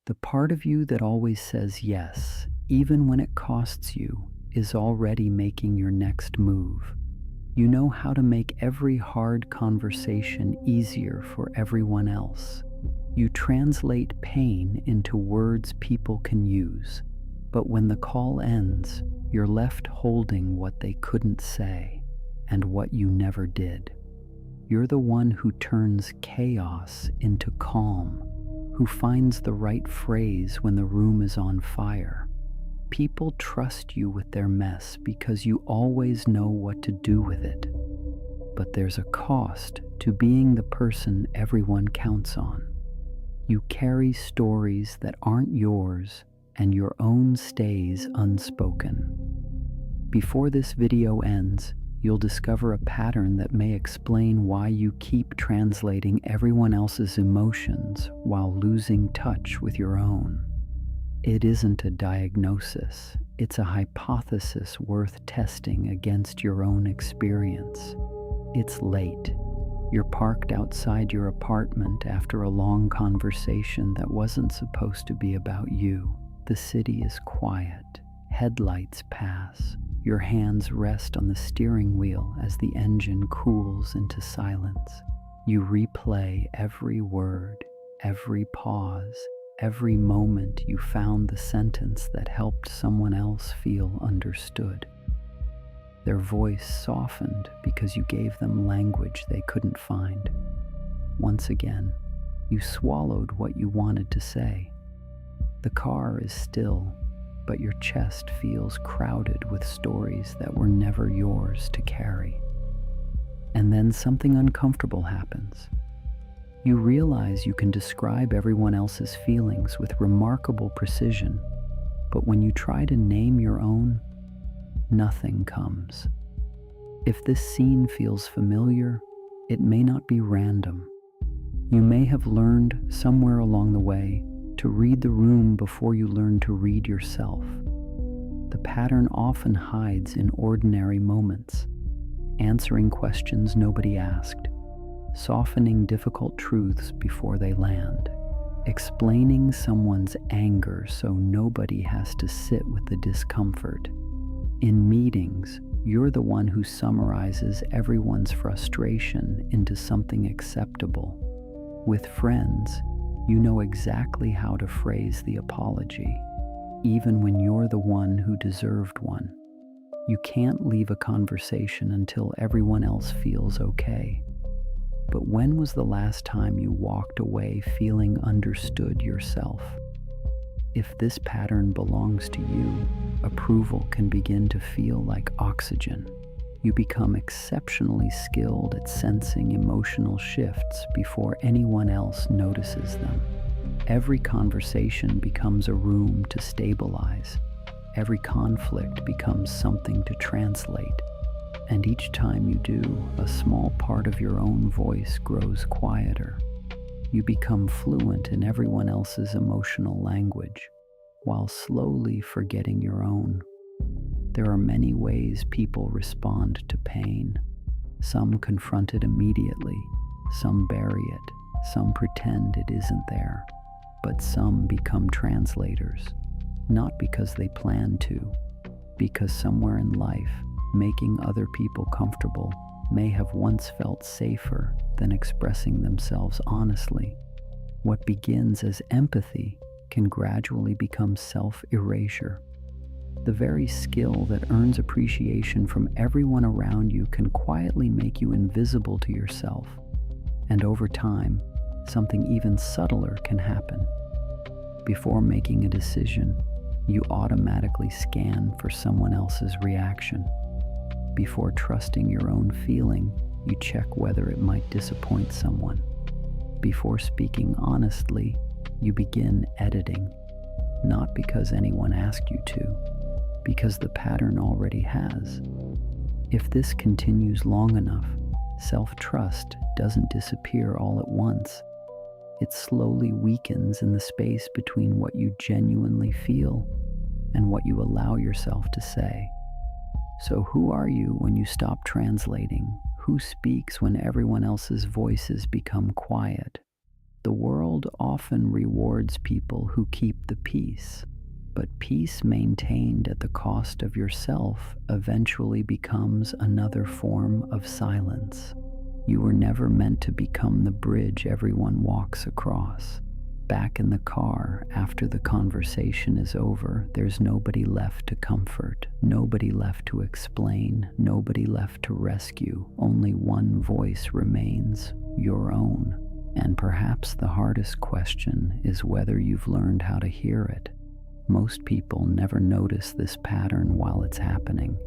The part of you that always says yes, even when it costs you, is already making your next move. You know how to make every hard conversation easier for everyone else. You translate pain into words people can use, but when the call ends, you're left holding what they couldn't say and what you never did. You're the one who turns chaos into calm, who finds the right phrase when the room is on fire. People trust you with their mess because you always know what to do with it. But there's a cost to being the person everyone counts on. You carry stories that aren't yours, and your own stays unspoken. Before this video ends, you'll discover a pattern that may explain why you keep translating everyone else's emotions while losing touch with your own. It isn't a diagnosis, it's a hypothesis worth testing against your own experience. It's late. You're parked outside your apartment after a long conversation that wasn't supposed to be about you. The city is quiet. Headlights pass. Your hands rest on the steering wheel as the engine cools into silence. You replay every word, every pause, every moment you found the sentence that helped someone else feel understood. Their voice softened because you gave them language they couldn't find. Once again, you swallowed what you wanted to say. The car is still, but your chest feels crowded with stories that were never yours to carry. And then something uncomfortable happens. You realize you can describe everyone else's feelings with remarkable precision, but when you try to name your own, nothing comes. If this scene feels familiar, it may not be random. You may have learned somewhere along the way to read the room before you learn to read yourself. The pattern often hides in ordinary moments, answering questions nobody asked, softening difficult truths before they land, explaining someone's anger so nobody has to sit with the discomfort. In meetings, you're the one who summarizes everyone's frustration into something acceptable. With friends, you know exactly how to phrase the apology, even when you're the one who deserved one. You can't leave a conversation until everyone else feels okay. But when was the last time you walked away feeling understood yourself? If this pattern belongs to you, approval can begin to feel like oxygen. You become exceptionally skilled at sensing emotional shifts before anyone else notices them. Every conversation becomes a room to stabilize. Every conflict becomes something to translate. And each time you do, a small part of your own voice grows quieter. You become fluent in everyone else's emotional language, while slowly forgetting your own. There are many ways people respond to pain. Some confront it immediately, some bury it, some pretend it isn't there, but some become translators, not because they plan to, because somewhere in life, making other people comfortable may have once felt safer than expressing themselves honestly. What begins as empathy can gradually become self-erasure. The very skill that earns appreciation from everyone around you can quietly make you invisible to yourself. And over time, something even subtler can happen. Before making a decision, you automatically scan for someone else's reaction. Before trusting your own feeling, you check whether it might disappoint someone. Before speaking honestly, you begin editing, not because anyone asked you to, because the pattern already has. If this continues long enough, self-trust doesn't disappear all at once. It slowly weakens in the space between what you genuinely feel and what you allow yourself to say. So who are you when you stop translating? Who speaks when everyone else's voices become quiet? The world often rewards people who keep the peace, but peace maintained at the cost of yourself eventually becomes another form of silence. You were never meant to become the bridge everyone walks across. Back in the car, after the conversation is over, there's nobody left to comfort, nobody left to explain, nobody left to rescue. Only one voice remains, your own. And perhaps the hardest question is whether you've learned how to hear it. Most people never notice this pattern while it's happening.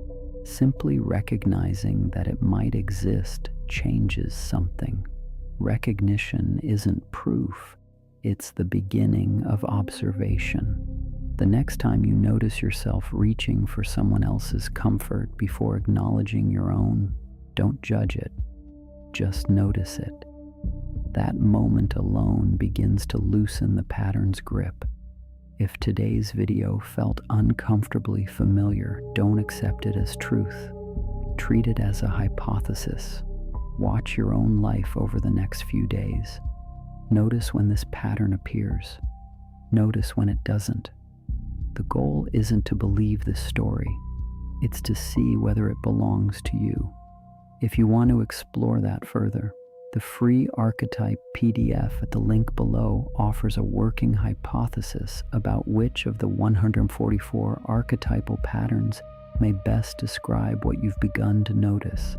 Simply recognizing that it might exist changes something. Recognition isn't proof. It's the beginning of observation. The next time you notice yourself reaching for someone else's comfort before acknowledging your own, don't judge it. Just notice it. That moment alone begins to loosen the pattern's grip. If today's video felt uncomfortably familiar, don't accept it as truth. Treat it as a hypothesis. Watch your own life over the next few days. Notice when this pattern appears. Notice when it doesn't. The goal isn't to believe this story. It's to see whether it belongs to you. If you want to explore that further, the free archetype PDF at the link below offers a working hypothesis about which of the 144 archetypal patterns may best describe what you've begun to notice.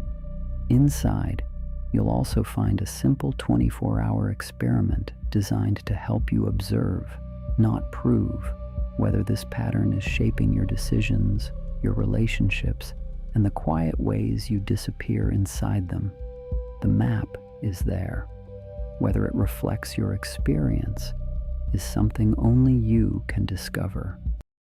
Inside, you'll also find a simple 24-hour experiment designed to help you observe, not prove, whether this pattern is shaping your decisions, your relationships, and the quiet ways you disappear inside them. The map is there. Whether it reflects your experience is something only you can discover.